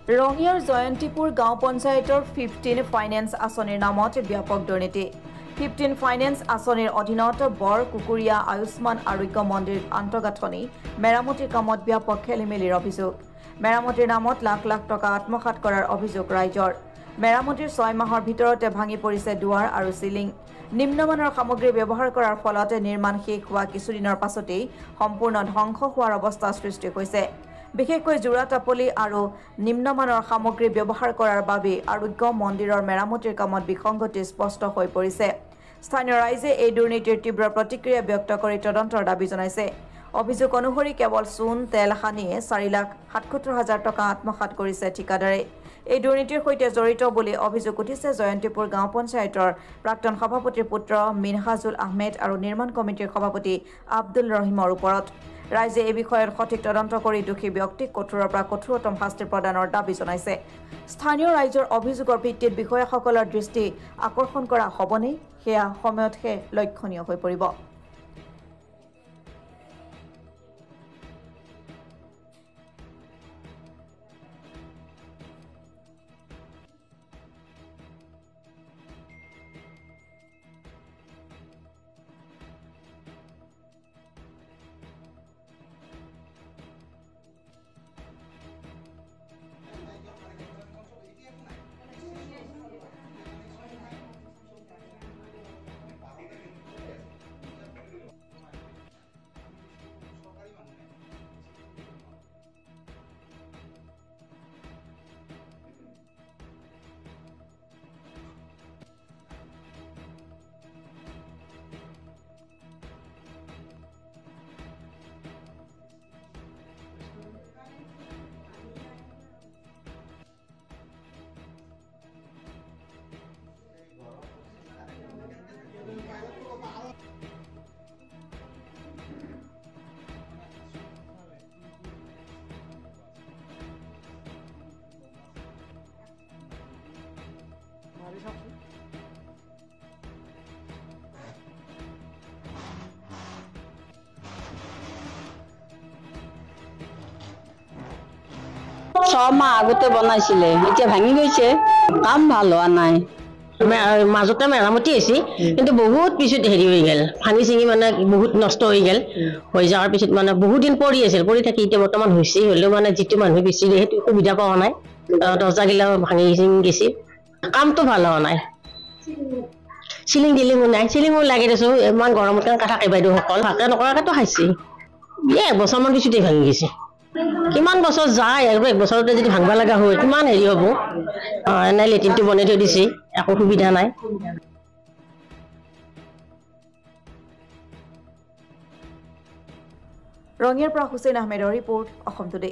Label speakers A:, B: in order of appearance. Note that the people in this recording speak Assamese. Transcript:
A: ৰঙিয়াৰ জয়ন্তীপুৰ গাঁও পঞ্চায়তৰ 15 ফাইনেন্স আঁচনিৰ নামত ব্যাপক দুৰ্নীতি 15 ফাইনেন্স আঁচনিৰ অধীনত বৰ কুকুৰীয়া আয়ুষ্মান আৰোগ্য মন্দিৰ আন্তঃগাঁথনি মেৰামতিৰ কামত ব্যাপক খেলিমেলিৰ অভিযোগ মেৰামতিৰ নামত লাখ লাখ টকা আত্মসাৎ কৰাৰ অভিযোগ ৰাইজৰ মেৰামতিৰ 6 মাহৰ ভিতৰতে ভাঙি পৰিছে দুৱাৰ আৰু সিলিং নিম্নমানৰ সামগ্ৰী ব্যৱহাৰ কৰাৰ ফলত নিৰ্মাণ শেষ হোৱা কিছুদিনৰ পাছতেই সম্পূৰ্ণ ধ্বংস হোৱাৰ অৱস্থা সৃষ্টি হৈছে বিশেষকৈ জোৰাটাপলি আৰু নিম্নমানৰ সামগ্ৰী ব্যৱহাৰ কৰাৰ বাবে আৰোগ্য মন্দিৰৰ মেৰামতিৰ কামত বিসংগতি স্পষ্ট হৈ পৰিছে স্থানীয় ৰাইজে এই দুৰ্নীতিৰ তীব্ৰ প্ৰতিক্ৰিয়া ব্যক্ত কৰি তদন্তৰ দাবী জনাইছে অভিযোগ অনুসৰি কেৱল চূণ তেল সানিয়ে 4,77,000 টকা আত্মসাৎ কৰিছে ঠিকাদাৰে এই দুৰ্নীতিৰ সৈতে জড়িত বুলি অভিযোগ উঠিছে জয়ন্তীপুৰ গাঁও পঞ্চায়তৰ প্ৰাক্তন সভাপতিৰ পুত্ৰ মিনহাজুল আহমেদ আৰু নিৰ্মাণ কমিটিৰ সভাপতি আব্দুল ৰহিমৰ ওপৰত ৰাইজে এই বিষয়ত সঠিক তদন্ত কৰি দোষী ব্যক্তিক কঠোৰৰ পৰা কঠোৰতম শাস্তি প্ৰদানৰ দাবী জনাইছে স্থানীয় ৰাইজৰ অভিযোগৰ ভিত্তিত বিষয়াসকলৰ দৃষ্টি আকৰ্ষণ কৰা হ'বনে সেয়া সময়তহে লক্ষণীয় হৈ পৰিব
B: ছমাহ আগতে বনাইছিলে এতিয়া ভাঙি গৈছে কাম ভাল হোৱা নাই মাজতে মেৰামতি হৈছে কিন্তু বহুত পিছত হেৰি হৈ গেল ভাঙি চিঙি মানে বহুত নষ্ট হৈ গেল হৈ যোৱাৰ পিছত মানে বহুত দিন পৰি আছিল পৰি থাকি এতিয়া বৰ্তমান হৈছে হ'লেও মানে যিটো মানুহ বেছি সেইটো সুবিধা পোৱা নাই দৰ্জাগিলা ভাঙি চিঙি গেছে কামটো ভাল হোৱা নাই চিলিং দিলিঙো নাই চিলিঙো লাগি দিছো ইমান গৰমত কাম থাকে বাইদেউসকল ভালকে নকৰাকেতো খাইছে এবছৰমান পিছতে ভাঙি গৈছে কিমান বছৰ যায় আৰু এক বছৰতে যদি ভাঙব লগা হয় কিমান হেৰি হ'ব এনে লেট্ৰিনটো বনাই থৈ দিছে একো সুবিধা নাই
A: ৰঙিয়াৰ পৰা হুছেইন আহমেদৰ ৰিপৰ্ট অসম টুডে